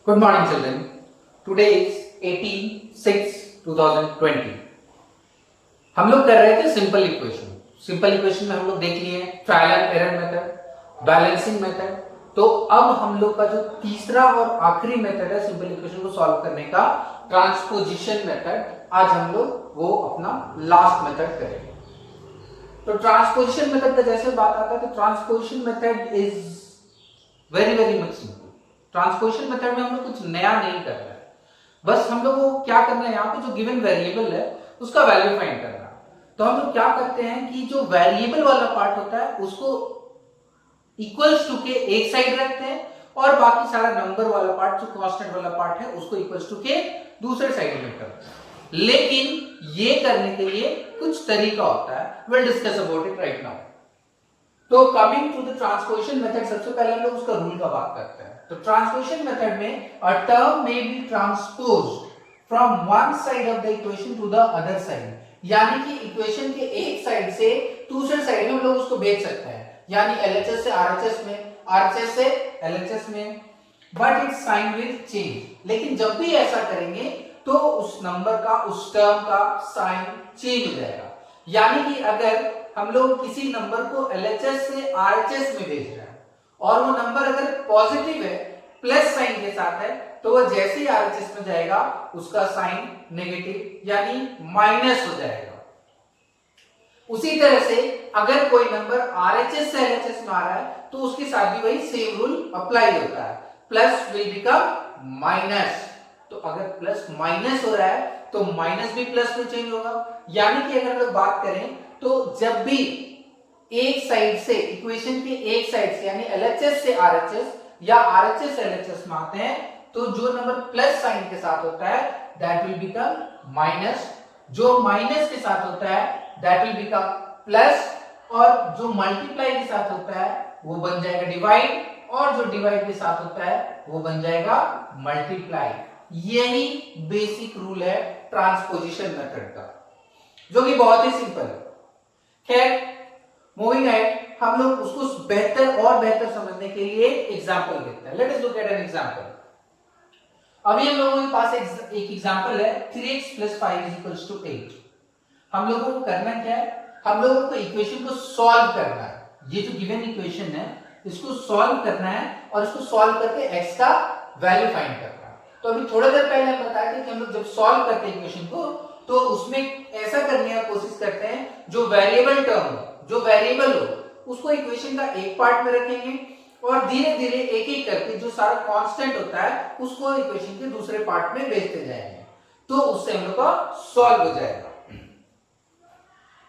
Good morning, children. Today is 18/6/2020. हम लोग कर रहे थे सिंपल इक्वेशन। सिंपल इक्वेशन में हम लोग देख लिए trial and error method, balancing method. तो अब हम लोग का जो तीसरा और आखिरी मेथड है सिंपल इक्वेशन को सॉल्व करने का, ट्रांसपोजिशन मेथड, आज हम लोग वो अपना लास्ट मेथड करेंगे। तो ट्रांसपोजिशन मेथड का जैसे बात आता है तो transposition method is very very much simple. Transposition method में हम लोग कुछ नया नहीं कर रहे हैं, बस हम लोग को क्या करना है, यहाँ पे जो गिवन वेरिएबल है उसका वैल्यू फाइंड करना है। तो हम लोग क्या करते हैं कि जो वेरिएबल वाला पार्ट होता है उसको इक्वल्स टू के एक साइड रखते हैं और बाकी सारा नंबर वाला पार्ट, जो कांस्टेंट वाला पार्ट है, उसको इक्वल्स टू के दूसरे साइड में करते हैं। लेकिन ये करने के लिए कुछ तरीका होता है, will discuss about it right now. तो coming to the transposition method, सबसे पहले हम लोग उसका रूल का बात करते हैं। तो ट्रांसपोजिशन मेथड में a term may be transposed from one side of the equation two the other side, यानी कि इक्वेशन के एक साइड से दूसरे साइड में हम लोग उसको भेज सकते हैं, यानी एलएचएस से आरएचएस में, आरएचएस से एलएचएस में, but it's sign will change. लेकिन जब भी ऐसा करेंगे तो उस नंबर का, उस टर्म का साइन चेंज हो जाएगा। यानी कि अगर हम लोग किसी नंबर को एलएचएस से आरएचएस में भेज रहे हैं और वो नंबर अगर पॉजिटिव है, प्लस साइन के साथ है, तो वो जैसे ही आरएचएस में जाएगा उसका साइन नेगेटिव यानी माइनस हो जाएगा। उसी तरह से अगर कोई नंबर आरएचएस से एलएचएस में आ रहा है तो उसके साथ भी वही सेम रूल अप्लाई होता है, प्लस विल बिकम माइनस। तो अगर प्लस माइनस हो रहा है तो माइनस भी प्लस में चेंज होगा। यानी कि अगर लोग बात करें तो जब भी एक साइड से, इक्वेशन के एक साइड से, यानी एलएचएस से आरएचएस या आरएचएस से एलएचएस में आते हैं, तो जो नंबर प्लस साइन के साथ होता है दैट विल बिकम माइनस, जो माइनस के साथ होता है दैट विल बिकम प्लस, और जो मल्टीप्लाई के साथ होता है वो बन जाएगा डिवाइड, और जो डिवाइड के साथ होता है वो बन जाएगा मल्टीप्लाई। यही बेसिक रूल है ट्रांसपोजिशन मेथड का, जो कि बहुत ही सिंपल है। खैर, मूविंग अहेड, हम लोग उसको बेहतर और बेहतर समझने के लिए एग्जांपल देखते हैं। Let us look at an example. अभी हम लोगों के पास एक एग्जांपल है 3x + 5 = 8। हम लोगों को करना क्या है, हम लोगों को इक्वेशन को सॉल्व करना है। ये जो गिवन इक्वेशन है इसको सॉल्व करना है और इसको सॉल्व करके x का वैल्यू फाइंड करना है। तो अभी थोड़ा देर पहले हम बताए थे कि हम लोग जब सॉल्व करते हैं इक्वेशन को तो उसमें ऐसा करने की कोशिश करते हैं जो वेरिएबल टर्म हो, जो वेरिएबल हो, उसको इक्वेशन का एक पार्ट में रखेंगे और धीरे धीरे एक एक करके जो सारा कांस्टेंट होता है उसको इक्वेशन के दूसरे पार्ट में भेजते जाएंगे, तो उससे हम लोग का सॉल्व हो जाएगा।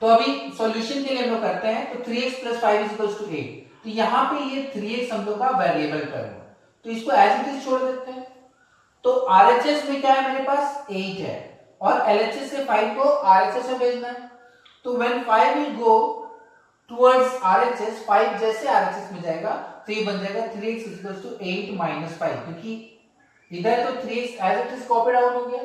तो अभी सॉल्यूशन के लिए हम लोग करते हैं, तो 3x + 5 = 8। तो यहाँ पे ये 3x हम लोग का वेरिएबल टर्म है, तो इसको एज इट इज छोड़ देते हैं। तो आरएचएस में क्या है, मेरे पास 8 है और एलएचएस से 5 को आरएचएस में भेजना है। तो when 5 will go towards RHS, 5 जैसे आरएचएस में जाएगा तो ये बन जाएगा 3x = 8 - 5, क्योंकि इधर तो 3x as it is copy down हो गया,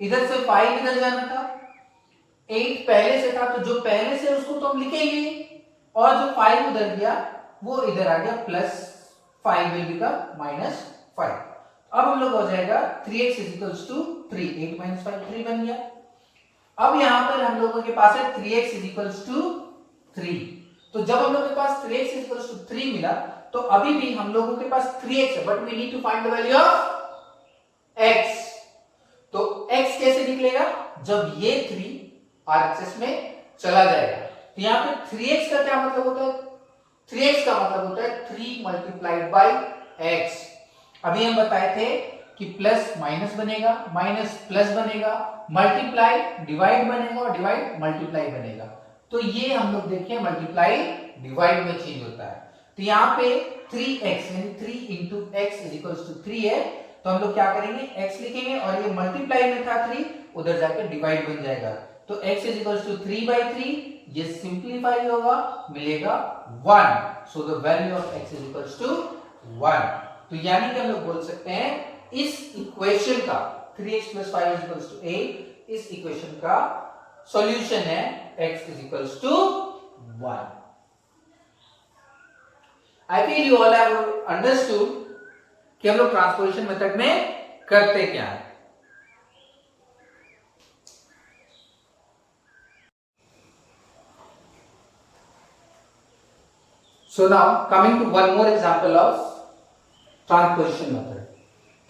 इधर से 5 इधर जाना था, 8 पहले से था तो जो पहले से उसको तो हम लिखेंगे, और जो 5 उधर गया वो इधर आ गया, +5 विल बिकम -5। अब हम लोग हो जाएगा 3x = 3, 8 - 5 3 बन गया। अब यहां पर हम लोगों के पास है 3x = 3। तो जब हम लोगों के पास 3x = 3 मिला तो अभी भी हम लोगों के पास 3x है, but we need to find the value of x। तो x कैसे निकलेगा, जब ये 3 आरएचएस में चला जाएगा। तो यहां पे 3x का क्या मतलब होता है, 3x का मतलब होता है 3 × x। अभी हम बताए थे कि प्लस माइनस बनेगा, माइनस प्लस बनेगा, मल्टीप्लाई डिवाइड बनेगा और डिवाइड मल्टीप्लाई बनेगा। तो ये हम लोग देखें मल्टीप्लाई डिवाइड में चेंज होता है। तो यहाँ पे 3x यानी 3 × x = 3 है, तो हम लोग क्या करेंगे, x लिखेंगे और ये मल्टीप्लाई में था 3, उधर जाकर डिवाइड बन जाएगा। तो x = 3/3, ये सिंप्लीफाई होगा, मिलेगा 1। So the value of x = 1। तो यानी कि हम लोग बोल सकते हैं इस इक्वेशन का 3x + 5 = 8, इस इक्वेशन का सॉल्यूशन है x = 1। I feel you all have understood कि हम लोग ट्रांसपोजिशन मेथड में करते क्या है। So now coming to one more example of transposition method.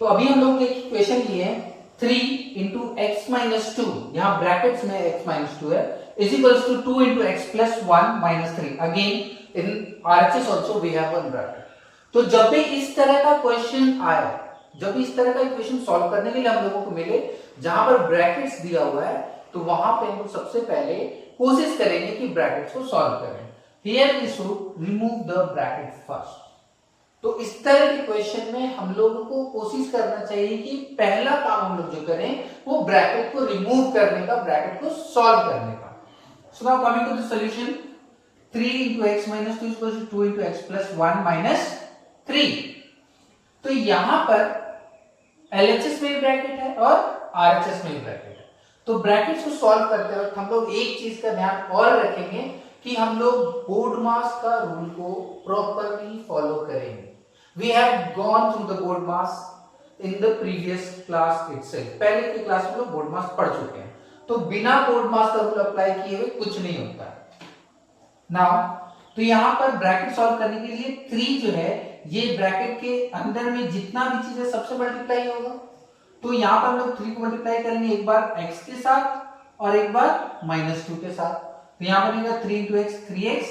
तो अभी हम लोग एक इक्वेशन लिए हैं 3 इंटू एक्स माइनस टू, यहां ब्रैकेट्स में x माइनस टू है, is equals to 2 into x plus 1 minus 3। Again in RHS also we have one bracket. तो जब भी इस तरह का क्वेश्चन आए, जब भी इस तरह का इक्वेशन सॉल्व करने के लिए हम लोगों को मिले जहां पर ब्रैकेट्स दिया हुआ है, तो वहां पे हम लोग सबसे पहले कोशिश करेंगे कि ब्रैकेट्स को सॉल्व करें। Here we should remove the bracket first. तो इस तरह के क्वेश्चन में हम लोगों को कोशिश करना चाहिए कि पहला काम हम लोग जो करें वो ब्रैकेट को रिमूव करने का, ब्रैकेट को सॉल्व करने का। So now coming to the solution, 3 into x minus 2 is equal to 2 into x plus 1 minus 3। तो यहां पर LHS में ब्रैकेट है और RHS में ब्रैकेट है। तो ब्रैकेट्स को सॉल्व करते वक्त हम लोग एक चीज का ध्यान और रखेंगे कि हम लोग BODMAS का रूल को प्रॉपरली फॉलो करेंगे। We have gone through the BODMAS in the previous class itself। पहले की क्लास में लोग BODMAS पढ़ चुके हैं, तो बिना BODMAS का रूल अप्लाई किए हुए कुछ नहीं होता है। नाउ तो यहां पर ब्रैकेट सॉल्व करने के लिए 3 जो है ये ब्रैकेट के अंदर में जितना भी चीज है सबसे मल्टीप्लाई होगा। तो यहां पर हम लोग 3 को मल्टीप्लाई करेंगे, एक बार x के साथ और एक बार -2 के साथ। तो यहां पर बनेगा 3 into x 3x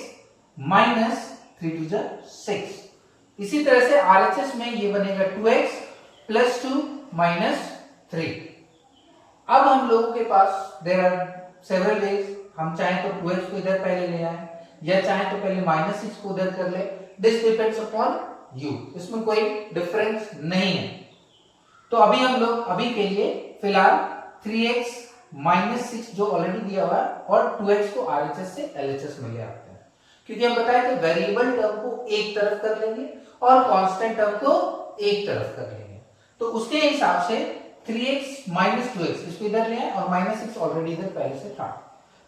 माइनस 3 2 जा 6। इसी तरह से RHS में ये बनेगा 2x प्लस 2 माइनस 3। अब हम लोगों के पास देयर आर सेवरल वेज, हम चाहे तो 2x को इधर पहले ले आए या चाहे तो पहले -6 को उधर कर ले, दिस डिपेंड्स अपॉन यू, इसमें कोई डिफरेंस नहीं है। तो अभी हम लोग अभी के लिए फिलहाल 3x माइनस 6 जो ऑलरेडी दिया हुआ है और 2x को RHS से LHS में ले आते हैं, क्योंकि हम बताए थे वेरिएबल टर्म को एक तरफ कर लेंगे और कांस्टेंट टर्म को एक तरफ कर लेंगे। तो उसके हिसाब से 3x माइनस 2x इसको इधर ले आए और -6 ऑलरेडी इधर पहले से था,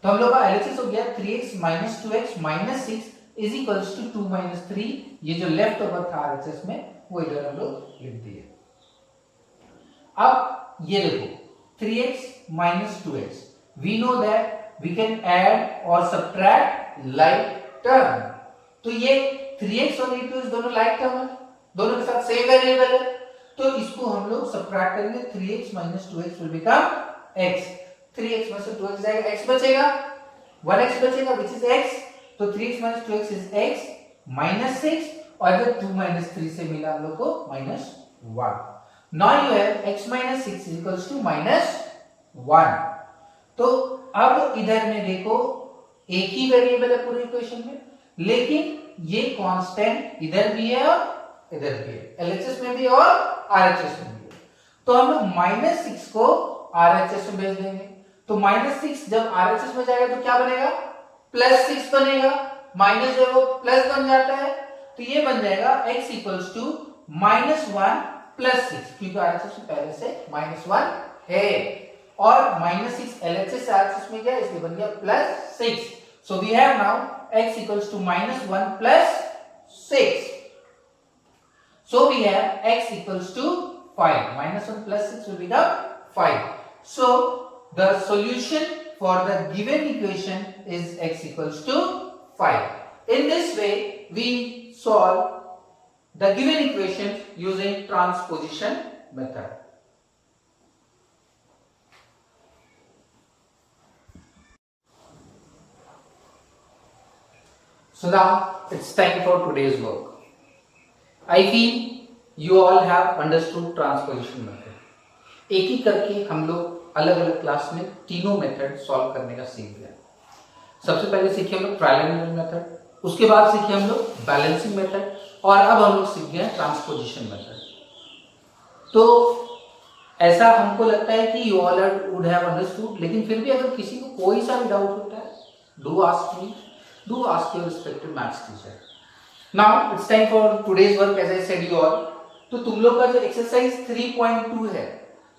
तो हम लोग का LHS हो गया 3x minus 2x minus 6 is equals to 2 minus 3। ये जो लेफ्ट ओवर था RHS में वो इधर हम लोग लिख दिए। अब ये देखो 3x minus 2x, we know that we can add और सब्ट्रैक्ट लाइक टर्म। तो ये 3x और 2x दोनों लाइक टर्म है, दोनों के साथ सेम वेरिएबल है, तो इसको हम लोग सब्ट्रैक्ट करेंगे। 3x minus 2x will become x। 3x में से 2x जाएगा, x बचेगा, 1x बचेगा व्हिच इज x। तो 3x minus 2x is x minus 6 और इधर 2 माइनस 3 से मिला हम लोग को -1। Now you have x minus 6 is equals to -1। तो अब इधर में देखो एक ही वेरिएबल है पूरी इक्वेशन में, लेकिन ये कांस्टेंट इधर भी है और इधर भी है, LHS में भी और RHS में भी है। तो हम लोग -6 को RHS में भेज देंगे। तो -6 जब RHS में जाएगा तो क्या बनेगा, +6 बनेगा, माइनस जो है वो प्लस बन जाता है, तो ये बन जाएगा x इक्वल्स टू -1 प्लस 6, क्योंकि RHS में पहले से -1 है और -6 LHS से RHS में गया इसलिए बन गया +6। So we have now x equals to -1 plus 6. So we have x equals to 5. -1 plus 6 will become 5. So the solution for the given equation is x equals to 5. In this way we solve the given equations using transposition method. So now it's time for today's work. I feel you all have understood transposition method. एक ही करके हम लोग अलग अलग class में तीनों method solve करने का सीख गए। सबसे पहले सीखे हम लोग ट्रायल एंड एरर मेथड, उसके बाद सीखे हम लोग बैलेंसिंग मेथड और अब हम लोग सीख गए ट्रांसपोजिशन मेथड। तो ऐसा हमको लगता है कि you all would have understood, लेकिन फिर भी अगर किसी को कोई सा भी डाउट होता है, do ask me, do ask your respective maths teacher. Now it's time for today's work as I said you all. तो तुम लोग का जो एक्सरसाइज 3.2 है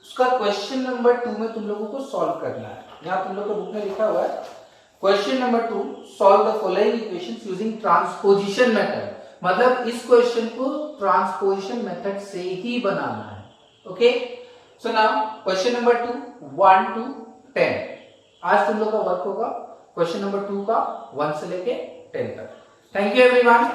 उसका क्वेश्चन नंबर 2 में तुम लोगों को सॉल्व करना है। यहाँ तुम लोग को बुक में लिखा हुआ है question number 2, solve the following equations using transposition method. मतलब इस क्वेश्चन को ट्रांसपोजिशन मेथड से ही बनाना है। Okay, so now question number 2 1 to 10 आज तुम लोग का वर्क होगा क्वेश्चन नंबर 2 का 1 से लेके 10 तक। Thank you everyone.